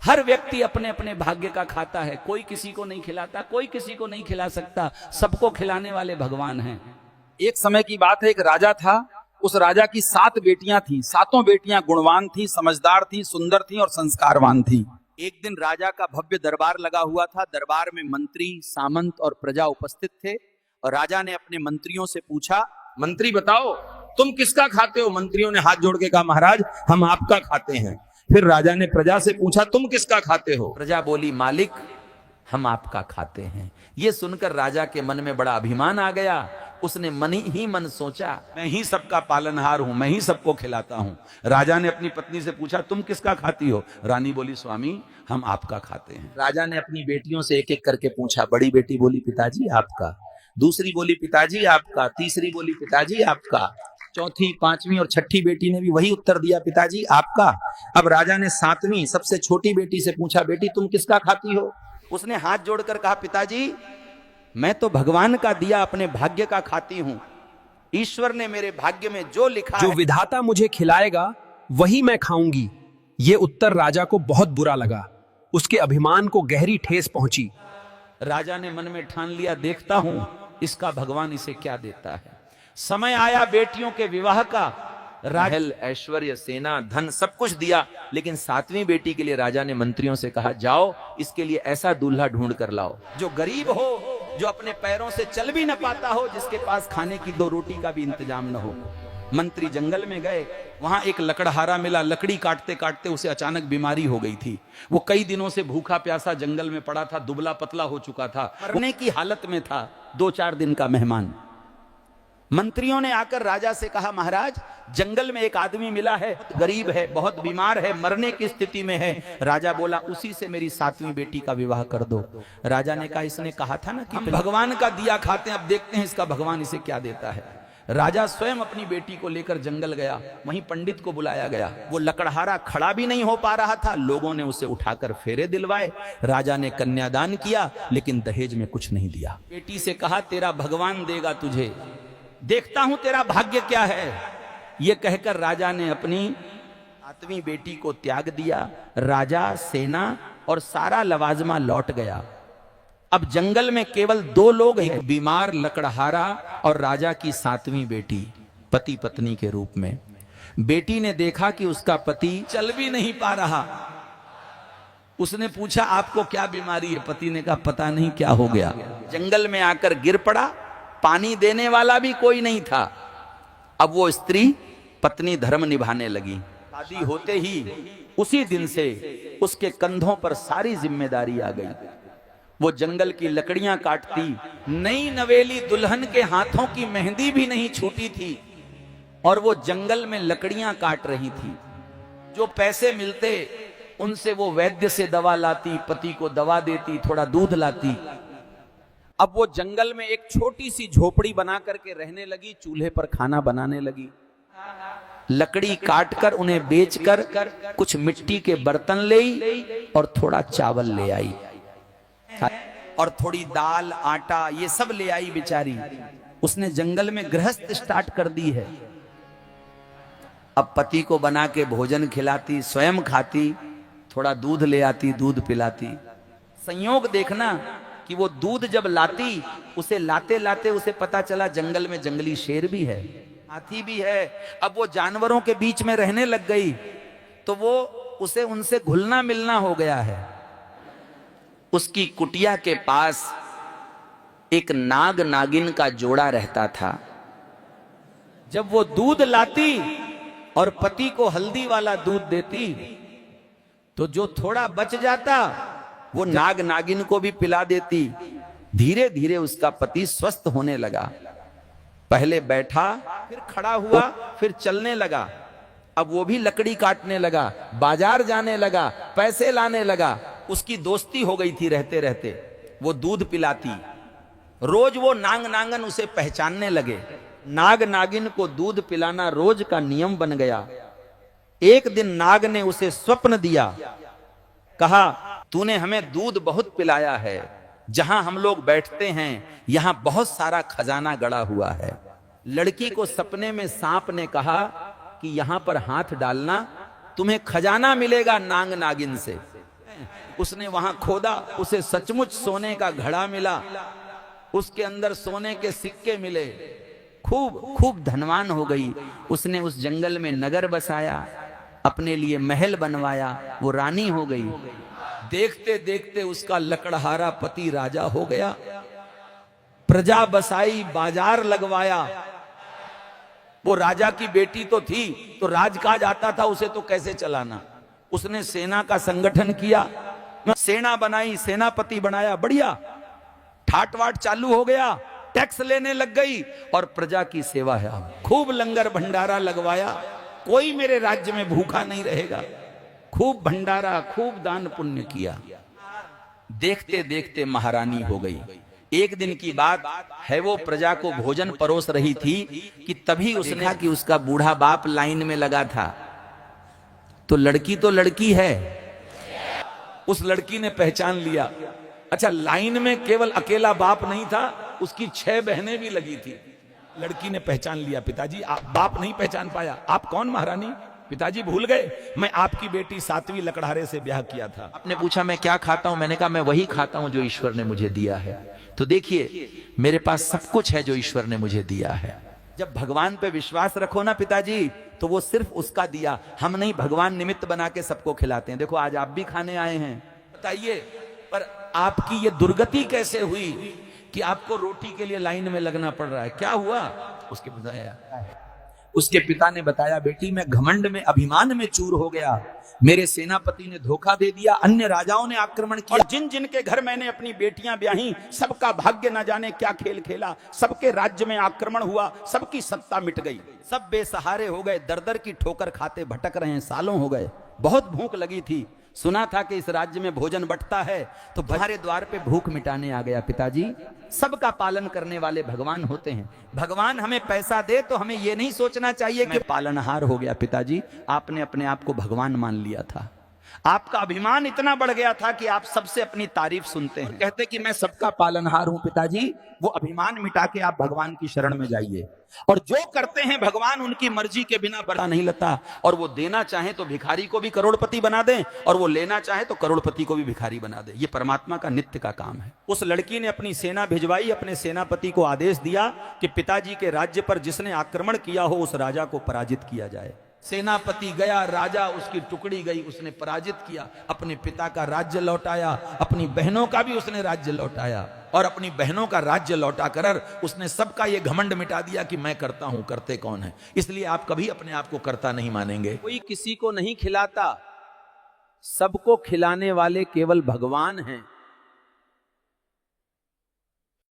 हर व्यक्ति अपने अपने भाग्य का खाता है, कोई किसी को नहीं खिलाता, कोई किसी को नहीं खिला सकता, सबको खिलाने वाले भगवान हैं। एक समय की बात है, एक राजा था। उस राजा की 7 बेटियां थी। 7 बेटियां गुणवान थी, समझदार थी, सुंदर थी और संस्कारवान थी। एक दिन राजा का भव्य दरबार लगा हुआ था। दरबार में मंत्री, सामंत और प्रजा उपस्थित थे। और राजा ने अपने मंत्रियों से पूछा, मंत्री बताओ तुम किसका खाते हो? मंत्रियों ने हाथ जोड़ के कहा, महाराज हम आपका खाते हैं। फिर राजा ने प्रजा से पूछा, तुम किसका खाते हो? प्रजा बोली, मालिक हम आपका खाते हैं। ये सुनकर राजा के मन में बड़ा अभिमान आ गया। उसने मन ही मन सोचा, मैं ही सबका पालनहार हूं, मैं ही सबको खिलाता हूं। राजा ने अपनी पत्नी से पूछा, तुम किसका खाती हो? रानी बोली, स्वामी हम आपका खाते हैं। राजा ने अपनी बेटियों से एक एक करके पूछा। बड़ी बेटी बोली, पिताजी आपका। दूसरी बोली, पिताजी आपका। तीसरी बोली, पिताजी आपका। चौथी, पांचवी और छठी बेटी ने भी वही उत्तर दिया, पिताजी आपका। अब राजा ने 7वीं सबसे छोटी बेटी से पूछा, बेटी तुम किसका खाती हो? उसने हाथ जोड़कर कहा, पिताजी मैं तो भगवान का दिया अपने भाग्य का खाती हूं। ईश्वर ने मेरे भाग्य में जो लिखा जो है, विधाता मुझे खिलाएगा वही मैं खाऊंगी। ये उत्तर राजा को बहुत बुरा लगा। उसके अभिमान को गहरी ठेस पहुंची। राजा ने मन में ठान लिया, देखता हूं इसका भगवान इसे क्या देता है। समय आया बेटियों के विवाह का। महल, ऐश्वर्य, सेना, धन सब कुछ दिया, लेकिन 7वीं बेटी के लिए राजा ने मंत्रियों से कहा, जाओ इसके लिए ऐसा दूल्हा ढूंढ कर लाओ जो गरीब हो, जो अपने पैरों से चल भी न पाता हो, जिसके पास खाने की 2 रोटी का भी इंतजाम न हो। मंत्री जंगल में गए, वहां एक लकड़हारा मिला। लकड़ी काटते काटते उसे अचानक बीमारी हो गई थी। वो कई दिनों से भूखा प्यासा जंगल में पड़ा था, दुबला पतला हो चुका था, मरने की हालत में था। 2-4 दिन का मेहमान। मंत्रियों ने आकर राजा से कहा, महाराज जंगल में एक आदमी मिला है, गरीब है, बहुत बीमार है, मरने की स्थिति में है। राजा बोला, उसी से मेरी 7वीं बेटी का विवाह कर दो। राजा ने कहा, इसने कहा था ना कि हम भगवान का दिया खाते हैं, अब देखते हैं इसका भगवान इसे क्या देता है। राजा स्वयं अपनी बेटी को लेकर जंगल गया। वहीं पंडित को बुलाया गया। वो लकड़हारा खड़ा भी नहीं हो पा रहा था। लोगों ने उसे उठाकर फेरे दिलवाए। राजा ने कन्यादान किया, लेकिन दहेज में कुछ नहीं दिया। बेटी से कहा, तेरा भगवान देगा तुझे, देखता हूं तेरा भाग्य क्या है। यह कहकर राजा ने अपनी 7वीं बेटी को त्याग दिया। राजा, सेना और सारा लवाजमा लौट गया। अब जंगल में केवल 2 लोग हैं, बीमार लकड़हारा और राजा की 7वीं बेटी, पति पत्नी के रूप में। बेटी ने देखा कि उसका पति चल भी नहीं पा रहा। उसने पूछा, आपको क्या बीमारी है? पति ने कहा, पता नहीं क्या हो गया। जंगल में आकर गिर पड़ा। पानी देने वाला भी कोई नहीं था। अब वो स्त्री पत्नी धर्म निभाने लगी। शादी होते ही उसी दिन से उसके कंधों पर सारी जिम्मेदारी आ गई। वो जंगल की लकड़ियां काटती। नई नवेली दुल्हन के हाथों की मेहंदी भी नहीं छूटी थी और वो जंगल में लकड़ियां काट रही थी। जो पैसे मिलते उनसे वो वैद्य से दवा लाती, पति को दवा देती, थोड़ा दूध लाती। अब वो जंगल में एक छोटी सी झोपड़ी बना करके रहने लगी। चूल्हे पर खाना बनाने लगी। लकड़ी काटकर उन्हें बेचकर कुछ मिट्टी के बर्तन ले आई और थोड़ा चावल ले आई और थोड़ी दाल, आटा, ये सब ले आई बेचारी। उसने जंगल में गृहस्थ स्टार्ट कर दी है। अब पति को बना के भोजन खिलाती, स्वयं खाती, थोड़ा दूध ले आती, दूध पिलाती। संयोग देखना कि वो दूध जब लाती, उसे लाते लाते उसे पता चला जंगल में जंगली शेर भी है, हाथी भी है। अब वो जानवरों के बीच में रहने लग गई तो वो उसे उनसे घुलना मिलना हो गया है। उसकी कुटिया के पास एक नाग नागिन का जोड़ा रहता था। जब वो दूध लाती और पति को हल्दी वाला दूध देती तो जो थोड़ा बच जाता वो नाग नागिन को भी पिला देती। धीरे धीरे उसका पति स्वस्थ होने लगा। पहले बैठा, फिर खड़ा हुआ, फिर चलने लगा। अब वो भी लकड़ी काटने लगा, बाजार जाने लगा, पैसे लाने लगा। उसकी दोस्ती हो गई थी रहते रहते। वो दूध पिलाती। रोज वो नाग नागन उसे पहचानने लगे। नाग नागिन को दूध पिलाना रोज का नियम बन गया। एक दिन नाग ने उसे स्वप्न दिया। कहा, तूने हमें दूध बहुत पिलाया है, जहां हम लोग बैठते हैं यहां बहुत सारा खजाना गड़ा हुआ है। लड़की को सपने में सांप ने कहा कि यहां पर हाथ डालना, तुम्हें खजाना मिलेगा नाग नागिन से। उसने वहां खोदा, उसे सचमुच सोने का घड़ा मिला, उसके अंदर सोने के सिक्के मिले, खूब खूब धनवान हो गई। उसने उस जंगल में नगर बसाया, अपने लिए महल बनवाया, वो रानी हो गई। देखते देखते उसका लकड़हारा पति राजा हो गया। प्रजा बसाई, बाजार लगवाया। वो राजा की बेटी तो थी, तो राजकाज आता था उसे तो कैसे चलाना। उसने सेना का संगठन किया, सेना बनाई, सेनापति बनाया, बढ़िया ठाट वाट चालू हो गया, टैक्स लेने लग गई और प्रजा की सेवा है। खूब लंगर भंडारा लगवाया, कोई मेरे राज्य में भूखा नहीं रहेगा। खूब भंडारा, खूब दान पुण्य किया। देखते देखते महारानी हो गई। एक दिन की बात है, वो प्रजा को भोजन परोस रही थी कि तभी उसने देखा कि उसका बूढ़ा बाप लाइन में लगा था। तो लड़की है, उस लड़की ने पहचान लिया। अच्छा, लाइन में केवल अकेला बाप नहीं था, उसकी 6 बहनें भी लगी थी। लड़की ने पहचान लिया, पिताजी आप बाप नहीं पहचान पाया, आप कौन महारानी? पिताजी भूल गए, मैं आपकी बेटी 7वीं लकड़हारे से ब्याह किया था। आपने पूछा मैं क्या खाता हूं, मैंने कहा मैं वही खाता हूं जो ईश्वर ने मुझे दिया है। तो देखिए, मेरे पास सब कुछ है जो ईश्वर ने मुझे दिया है। जब भगवान पे विश्वास रखो ना पिताजी, तो वो सिर्फ उसका दिया, हम नहीं भगवान निमित्त बना के सबको खिलाते हैं। देखो आज आप भी खाने आए हैं, बताइए, पर आपकी ये दुर्गति कैसे हुई कि आपको रोटी के लिए लाइन में लगना पड़ रहा है? क्या हुआ? उसके पिता ने बताया, बेटी मैं घमंड में, अभिमान में चूर हो गया। मेरे सेनापति ने धोखा दे दिया, अन्य राजाओं ने आक्रमण किया। और जिन जिन के घर मैंने अपनी बेटियां ब्याही, सबका भाग्य न जाने क्या खेल खेला, सबके राज्य में आक्रमण हुआ, सबकी सत्ता मिट गई, सब बेसहारे हो गए, दर दर की ठोकर खाते भटक रहे हैं, सालों हो गए। बहुत भूख लगी थी, सुना था कि इस राज्य में भोजन बंटता है, तो तुम्हारे द्वार पे भूख मिटाने आ गया। पिताजी, सबका पालन करने वाले भगवान होते हैं। भगवान हमें पैसा दे तो हमें यह नहीं सोचना चाहिए कि पालनहार हो गया। पिताजी, आपने अपने आप को भगवान मान लिया था, आपका अभिमान इतना बढ़ गया था कि आप सबसे अपनी तारीफ सुनते हैं, कहते कि मैं सबका पालनहार हूं। पिताजी, वो अभिमान मिटा के आप भगवान की शरण में जाइए, और जो करते हैं भगवान उनकी मर्जी के बिना बड़ा नहीं लेता। और वो देना चाहे तो भिखारी को भी करोड़पति बना दें, और वो लेना चाहे तो करोड़पति को भी भिखारी बना दे। ये परमात्मा का नित्य का काम है। उस लड़की ने अपनी सेना भिजवाई, अपने सेनापति को आदेश दिया कि पिताजी के राज्य पर जिसने आक्रमण किया हो उस राजा को पराजित किया जाए। सेनापति गया, राजा उसकी टुकड़ी गई, उसने पराजित किया, अपने पिता का राज्य लौटाया, अपनी बहनों का भी उसने राज्य लौटाया, और अपनी बहनों का राज्य लौटा कर उसने सबका ये घमंड मिटा दिया कि मैं करता हूं, करते कौन है। इसलिए आप कभी अपने आप को करता नहीं मानेंगे। कोई किसी को नहीं खिलाता, सबको खिलाने वाले केवल भगवान हैं।